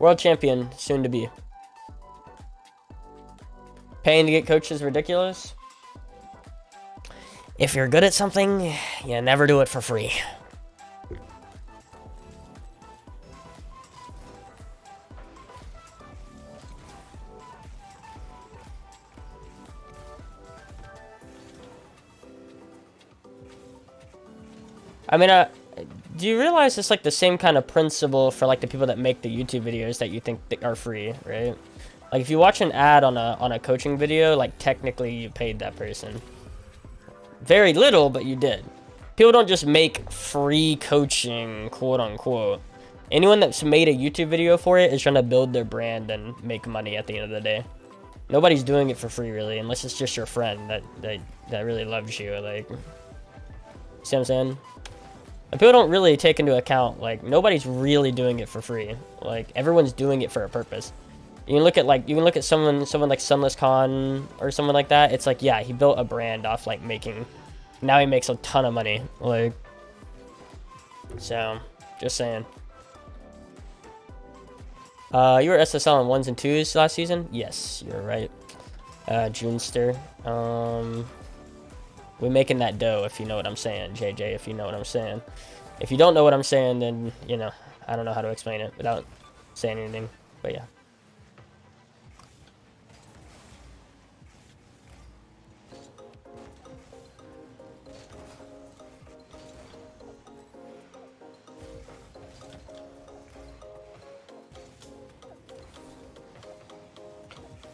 World champion, soon to be. Paying to get coached is ridiculous. If you're good at something, you never do it for free. I mean, do you realize it's like the same kind of principle for like the people that make the YouTube videos that you think are free, right? Like if you watch an ad on a coaching video, like technically you paid that person. Very little, but you did. People don't just make free coaching, quote unquote. Anyone that's made a YouTube video for it is trying to build their brand and make money at the end of the day. Nobody's doing it for free really, unless it's just your friend that really loves you. Like, see what I'm saying? And people don't really take into account, like, nobody's really doing it for free. Like, everyone's doing it for a purpose. You can look at someone like Sunless Khan or someone like that. It's like, yeah, he built a brand off like now he makes a ton of money. Like, so just saying. You were SSL on 1s and 2s last season? Yes, you're right. Junester. We're making that dough, if you know what I'm saying, JJ, if you know what I'm saying. If you don't know what I'm saying, then, you know, I don't know how to explain it without saying anything, but yeah.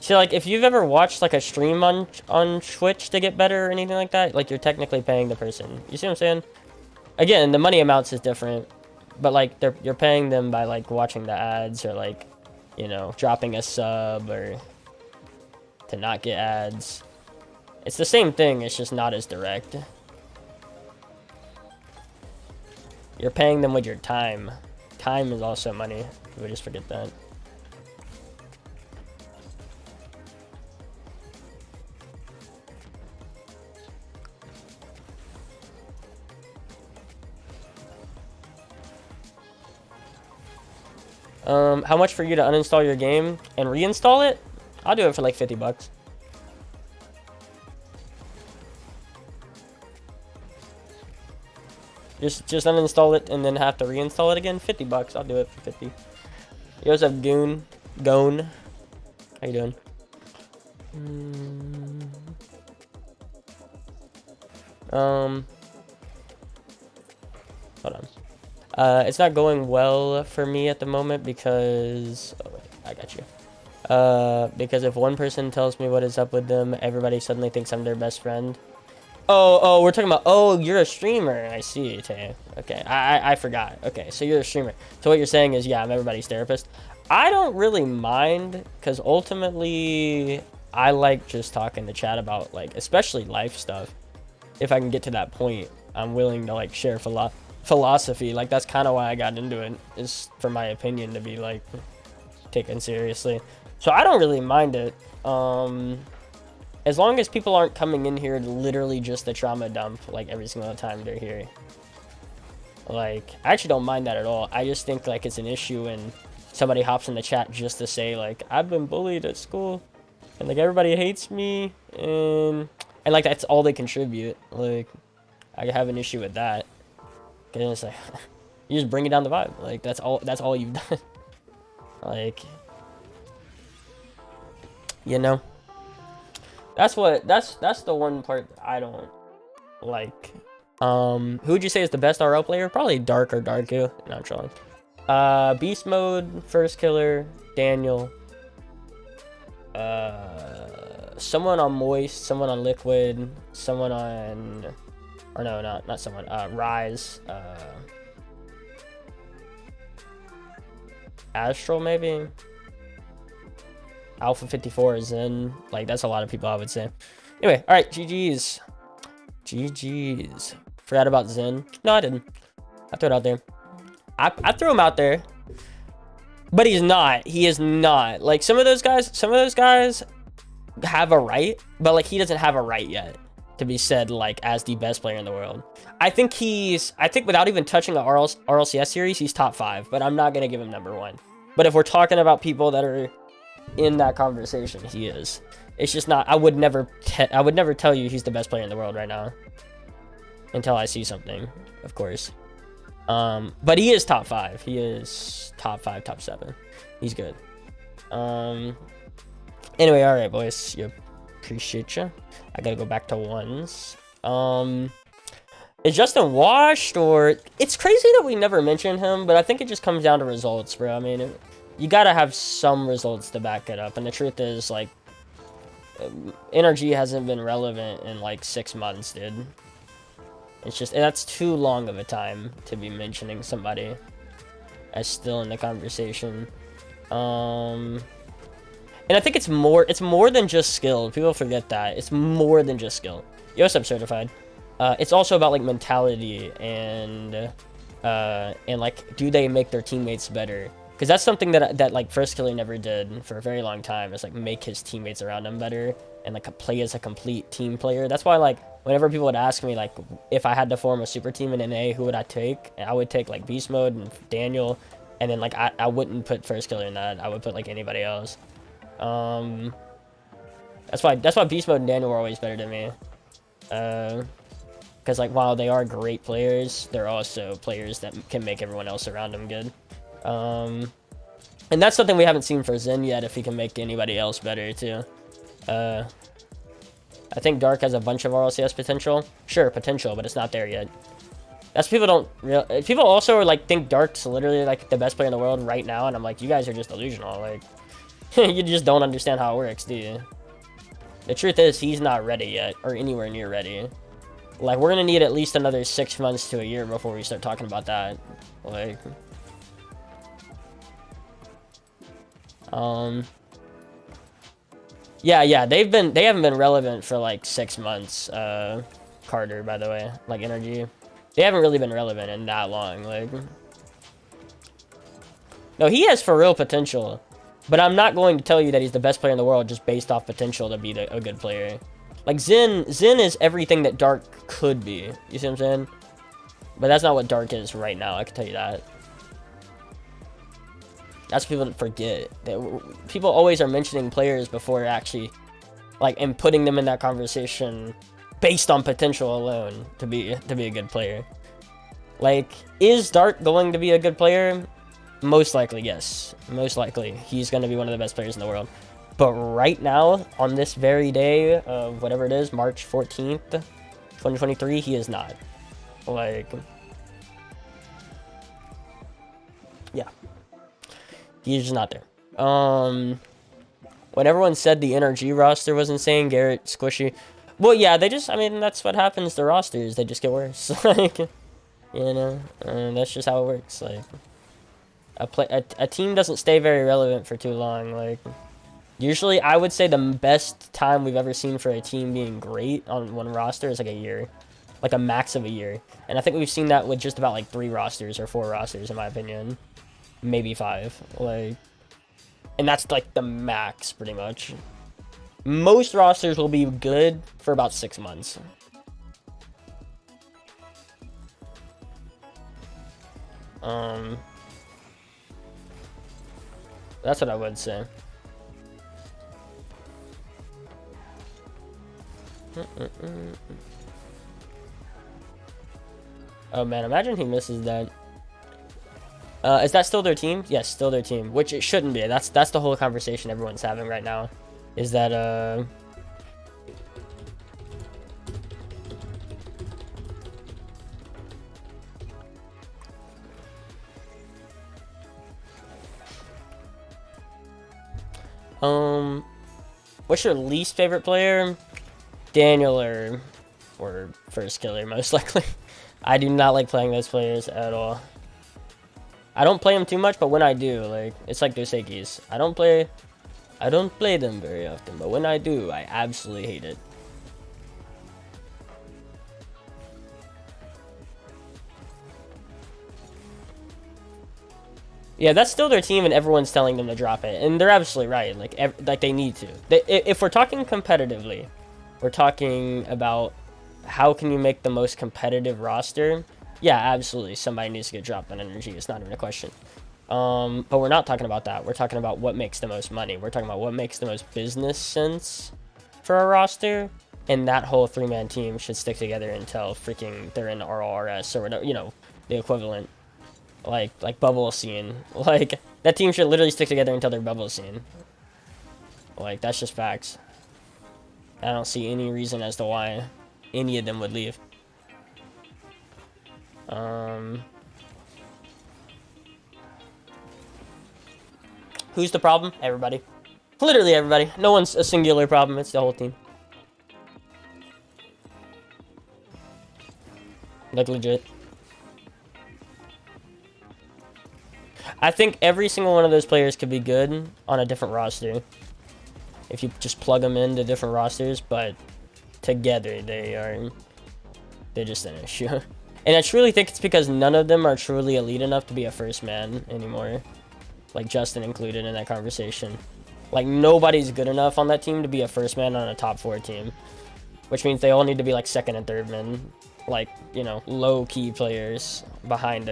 So, like, if you've ever watched, like, a stream on Twitch to get better or anything like that, like, you're technically paying the person. You see what I'm saying? Again, the money amounts is different, but, like, you're paying them by, like, watching the ads or, like, you know, dropping a sub or to not get ads. It's the same thing, it's just not as direct. You're paying them with your time. Time is also money. People just forget that. How much for you to uninstall your game and reinstall it? I'll do it for like 50 bucks. Just uninstall it and then have to reinstall it again. 50 bucks. I'll do it for 50. You also have Gone. How you doing? Hold on. It's not going well for me at the moment because... Oh, wait, I got you. Because if one person tells me what is up with them, everybody suddenly thinks I'm their best friend. Oh, we're talking about... Oh, you're a streamer. I see, Tay. Okay, I forgot. Okay, so you're a streamer. So what you're saying is, yeah, I'm everybody's therapist. I don't really mind, because ultimately, I like just talking to chat about, like, especially life stuff. If I can get to that point, I'm willing to, like, share philosophy. Like, that's kind of why I got into it, is for my opinion to be like taken seriously. So I don't really mind it, as long as people aren't coming in here literally just to trauma dump like every single time they're here. Like, I actually don't mind that at all. I just think like it's an issue when somebody hops in the chat just to say like, I've been bullied at school and like everybody hates me, and like that's all they contribute. Like, I have an issue with that. And it's like, you just bring it down the vibe. Like, that's all you've done. Like, you know, that's the one part that I don't like. Who would you say is the best RL player? Probably Dark or Darku. No, I'm trolling. Beast Mode, First Killer, Daniel, someone on Moist, someone on Liquid, someone on... Or no, not someone. Rise. Astral, maybe? Alpha 54 is in. Like, that's a lot of people, I would say. Anyway, alright, GG's. GG's. Forgot about Zen. No, I didn't. I threw it out there. I threw him out there. But he's not. He is not. Like, some of those guys have a right, but, like, he doesn't have a right yet to be said like as the best player in the world. I think without even touching the RLCS series, he's top 5, but I'm not gonna give him number 1. But if we're talking about people that are in that conversation, he is. It's just not. I would never tell you he's the best player in the world right now until I see something, of course. But he is top 5. He is top 5, top 7. He's good. Anyway, all right, boys. You appreciate you. I gotta go back to ones. Is Justin washed, or it's crazy that we never mentioned him, but I think it just comes down to results, bro. I mean, you gotta have some results to back it up, and the truth is, like, energy hasn't been relevant in like 6 months, dude. It's just, that's too long of a time to be mentioning somebody as still in the conversation. And I think it's more than just skill. People forget that. It's more than just skill. Yo, what's up, certified? It's also about like mentality and like, do they make their teammates better? Because that's something that like First Killer never did for a very long time. Is like make his teammates around him better and like play as a complete team player. That's why like whenever people would ask me like if I had to form a super team in NA, who would I take? I would take like Beast Mode and Daniel, and then like I wouldn't put First Killer in that. I would put like anybody else. That's why Beast Mode and Daniel were always better than me. Because like while they are great players, they're also players that can make everyone else around them good. And that's something we haven't seen for Zen yet, if he can make anybody else better too. I think Dark has a bunch of RLCS potential. Sure, potential, but it's not there yet. That's people also are like think Dark's literally like the best player in the world right now, and I'm like, you guys are just delusional. Like, you just don't understand how it works, do you? The truth is, he's not ready yet, or anywhere near ready. Like, we're gonna need at least another 6 months to a year before we start talking about that. Like, yeah, they haven't been relevant for like 6 months. Carter, by the way, like energy, they haven't really been relevant in that long. Like, no, he has for real potential, but I'm not going to tell you that he's the best player in the world just based off potential to be a good player. Like Zen is everything that Dark could be. You see what I'm saying? But that's not what Dark is right now. I can tell you that. That's what people forget. People always are mentioning players before actually, like, and putting them in that conversation based on potential alone to be a good player. Like, is Dark going to be a good player? Most likely, yes. Most likely, he's going to be one of the best players in the world. But right now, on this very day of whatever it is, March 14th, 2023, he is not. Like, yeah. He's just not there. When everyone said the NRG roster was insane, Garrett, Squishy. Well, yeah, I mean, that's what happens to rosters. They just get worse. Like, you know, that's just how it works. Like, a team doesn't stay very relevant for too long. Like, usually, I would say the best time we've ever seen for a team being great on one roster is like a year. Like a max of a year. And I think we've seen that with just about like 3 rosters or 4 rosters, in my opinion. Maybe 5. Like, and that's like the max, pretty much. Most rosters will be good for about 6 months. That's what I would say. Oh man, imagine he misses that. Is that still their team? Yes, still their team. Which it shouldn't be. That's the whole conversation everyone's having right now. Is that what's your least favorite player? Daniel or First Killer, most likely. I do not like playing those players at all. I don't play them too much, but when I do, like, it's like Doseki's. I don't play them very often, but when I do, I absolutely hate it. Yeah, that's still their team, and everyone's telling them to drop it, and they're absolutely right. Like they need to. If we're talking competitively, we're talking about how can you make the most competitive roster. Yeah, absolutely. Somebody needs to get dropped on energy. It's not even a question. But we're not talking about that. We're talking about what makes the most money. We're talking about what makes the most business sense for a roster. And that whole 3-man team should stick together until freaking they're in RLRS or whatever, you know, the equivalent. Like bubble scene. Like, that team should literally stick together until they're bubble scene. Like, that's just facts. I don't see any reason as to why any of them would leave. Who's the problem? Everybody. Literally everybody. No one's a singular problem. It's the whole team. Like, legit. I think every single one of those players could be good on a different roster. If you just plug them into different rosters, but together they're just an issue. And I truly think it's because none of them are truly elite enough to be a first man anymore. Like, Justin included in that conversation. Like, nobody's good enough on that team to be a first man on a top 4 team. Which means they all need to be like second and third men. Like, you know, low-key players behind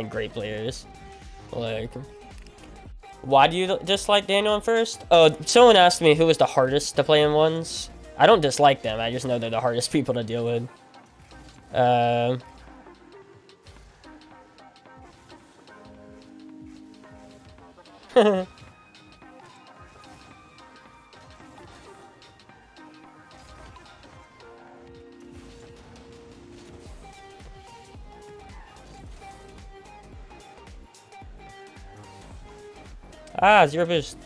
great players. Like, why do you dislike Daniel in first? Oh, someone asked me who was the hardest to play in ones. I don't dislike them. I just know they're the hardest people to deal with. Ah, 0 boost.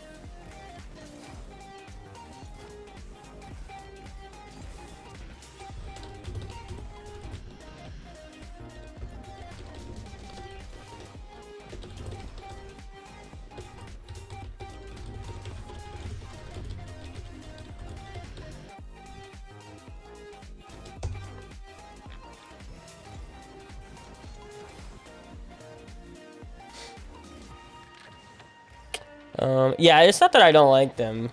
Yeah, it's not that I don't like them,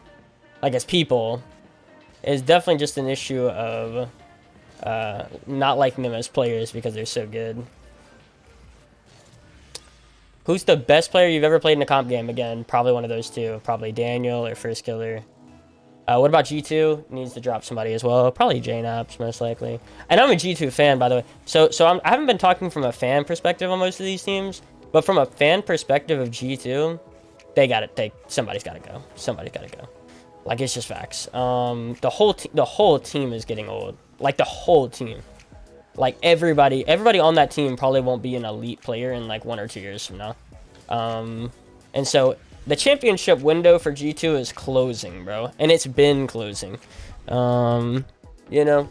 like, as people. It's definitely just an issue of not liking them as players because they're so good. Who's the best player you've ever played in a comp game? Again, probably one of those two. Probably Daniel or First Killer. What about G2? Needs to drop somebody as well. Probably JNAPS, most likely. And I'm a G2 fan, by the way. So I haven't been talking from a fan perspective on most of these teams, but from a fan perspective of G2, somebody's got to go. Somebody's got to go. Like, it's just facts. The whole team is getting old. Like, the whole team. Like, everybody on that team probably won't be an elite player in like 1 or 2 years from now. And so the championship window for G2 is closing, bro. And it's been closing. You know.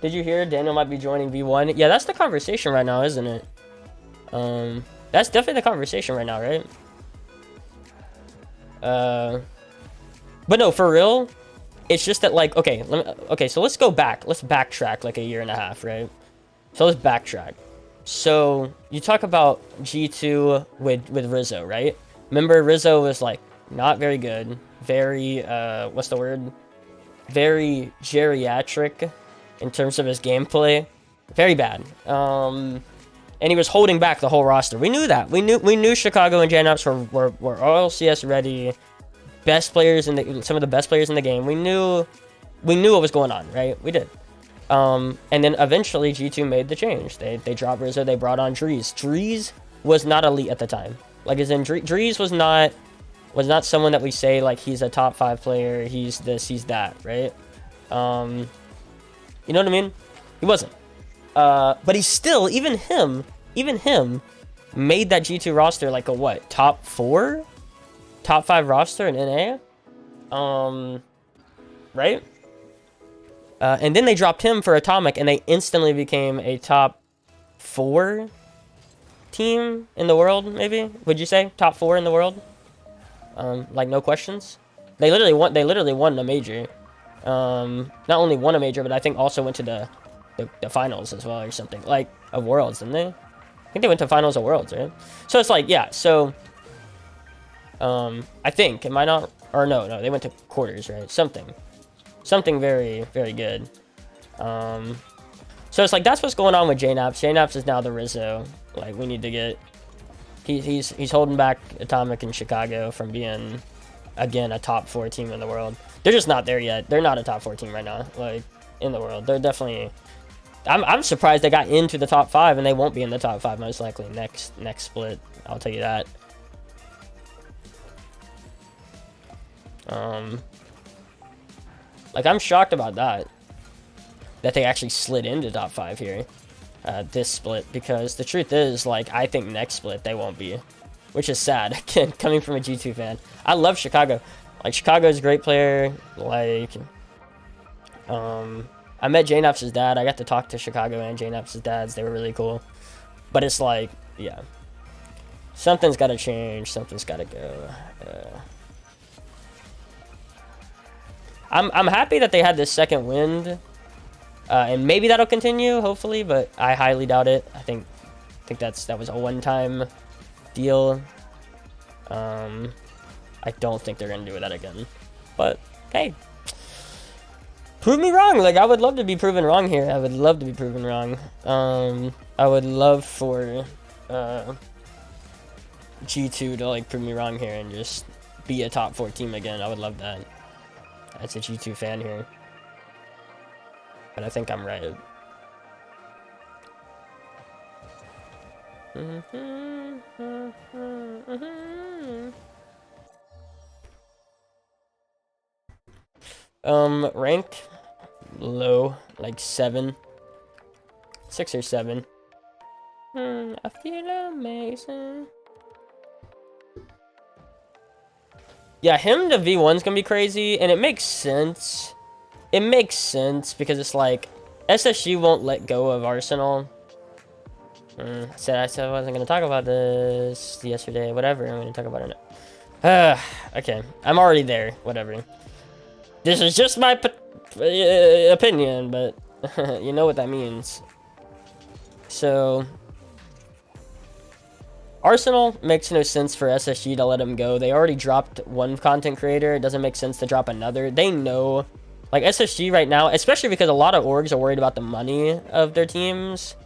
Did you hear Daniel might be joining V1? Yeah, that's the conversation right now, isn't it? That's definitely the conversation right now, right? But no, for real, it's just that, like, okay, so let's go back. Let's backtrack like a year and a half, right? So let's backtrack. So you talk about G2 with Rizzo, right? Remember, Rizzo was like not very good, very what's the word? Very geriatric in terms of his gameplay, very bad. And he was holding back the whole roster. We knew that. We knew Chicago and JNAPS were RLCS ready, best players some of the best players in the game. We knew what was going on, right? We did. And then eventually G2 made the change. They dropped Rizzo. They brought on Drees. Drees was not elite at the time. Like, as in Drees was not someone that we say like he's a top 5 player. He's this. He's that. Right. You know what I mean? He wasn't. But he's still, even him made that G2 roster like a what? Top 4? Top 5 roster in NA? Right? And then they dropped him for Atomic, and they instantly became a top 4 team in the world, maybe? Would you say? Top 4 in the world? Like, no questions? They literally won a major. Not only won a major, but I think also went to the finals as well or something. Like, of Worlds, didn't they? I think they went to finals of Worlds, right? So it's like, yeah, so I think, am I not, or no, they went to quarters, right? Something very, very good. So So it's like, that's what's going on with JNaps. JNaps is now the Rizzo. Like, we need to get... He's holding back Atomic and Chicago from being, again, a top 4 team in the world. They're just not there yet. They're not a top 4 team right now, like, in the world. They're definitely... I'm surprised they got into the top 5, and they won't be in the top 5 most likely next split. I'll tell you that. Like, I'm shocked about that they actually slid into top 5 here, this split, because the truth is, like, I think next split they won't be, which is sad. Again, coming from a G2 fan, I love Chicago. Like, Chicago's a great player. Like, I met JNaps' dad. I got to talk to Chicago and JNaps' dads. They were really cool. But it's like, yeah, something's got to change. Something's got to go. I'm happy that they had this second wind, and maybe that'll continue, hopefully. But I highly doubt it. I think that was a one-time deal. I don't think they're gonna do that again. But hey. Prove me wrong. Like, I would love to be proven wrong here. I would love to be proven wrong. I would love for G2 to, like, prove me wrong here and just be a top 4 team again. I would love that. As a G2 fan here. But I think I'm right. Rank low, like 7, 6 or 7. I feel amazing. Yeah, him to V1's gonna be crazy, and it makes sense. It makes sense because it's like SSG won't let go of Arsenal. I said I wasn't gonna talk about this yesterday. Whatever, I'm gonna talk about it now. Okay, I'm already there. Whatever. This is just my opinion, but you know what that means. So, Arsenal makes no sense for SSG to let him go. They already dropped one content creator. It doesn't make sense to drop another. They know, like, SSG right now, especially because a lot of orgs are worried about the money of their teams,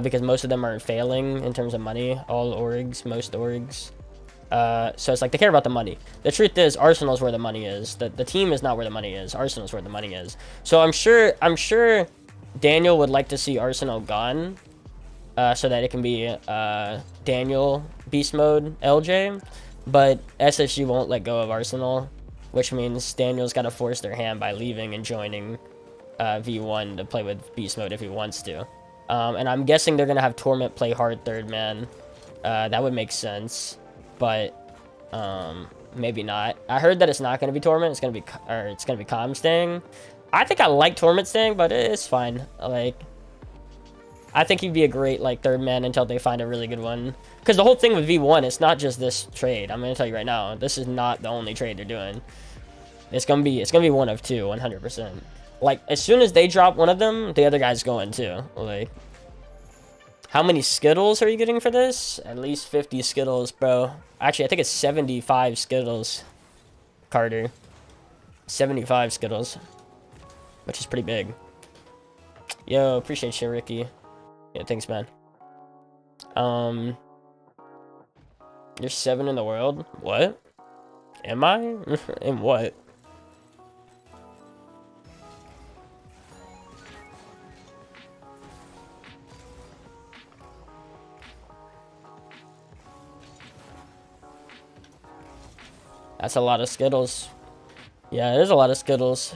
because most of them are failing in terms of money. All orgs, most orgs. So it's like they care about the money. The truth is, Arsenal's where the money is. The team is not where the money is. Arsenal's where the money is. So I'm sure Daniel would like to see Arsenal gone, so that it can be Daniel Beast Mode LJ. But SSG won't let go of Arsenal, which means Daniel's got to force their hand by leaving and joining V1 to play with Beast Mode if he wants to. And I'm guessing they're gonna have Torment play hard third man. That would make sense. But maybe not. I heard that it's not going to be Torment. It's going to be Calm staying. I think I like Torment staying, but it's fine. Like, I think he'd be a great, like, third man until they find a really good one. Because the whole thing with V1, it's not just this trade. I'm going to tell you right now, this is not the only trade they're doing. It's going to be one of two, 100%. Like, as soon as they drop one of them, the other guy's going too. Like, how many Skittles are you getting for this? At least 50 Skittles, bro. Actually, I think it's 75 Skittles, Carter. 75 Skittles, which is pretty big. Yo, appreciate you, Ricky. Yeah, thanks, man. You're 7 in the world? What? Am I? In what? That's a lot of Skittles. Yeah, it is a lot of Skittles.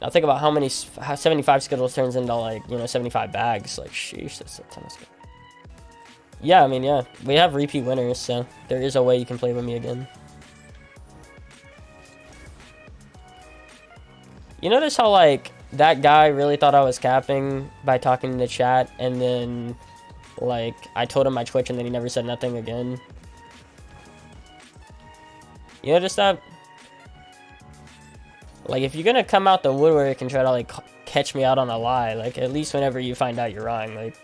Now think about how 75 Skittles turns into, like, you know, 75 bags. Like, sheesh, that's a ton of Skittles. Yeah, I mean, yeah. We have repeat winners, so there is a way you can play with me again. You notice how, like, that guy really thought I was capping by talking in the chat, and then, like, I told him my Twitch, and then he never said nothing again? You notice that? Like, if you're gonna come out the woodwork and try to, like, catch me out on a lie, like, at least whenever you find out you're wrong, like,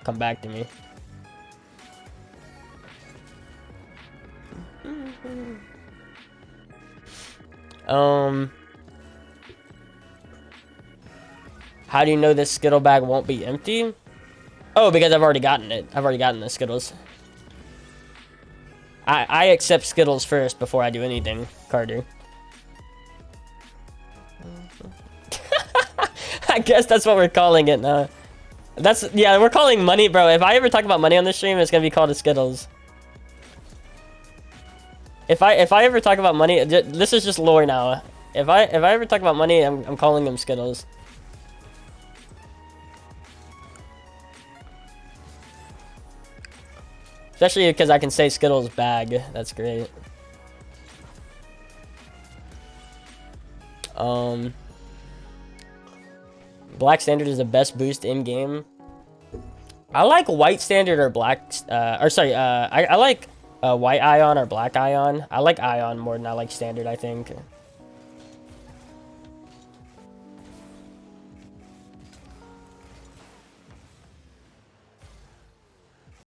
come back to me. How do you know this Skittle bag won't be empty? Oh, because I've already gotten it. I've already gotten the Skittles. I accept Skittles first before I do anything, Carter. I guess that's what we're calling it now. Yeah, we're calling money, bro. If I ever talk about money on this stream, it's gonna be called a Skittles. If I ever talk about money, this is just lore now. If I ever talk about money, I'm calling them Skittles. Especially because I can say Skittles bag. That's great. Black standard is the best boost in game. I like white standard or black. I like white ion or black ion. I like ion more than I like standard, I think.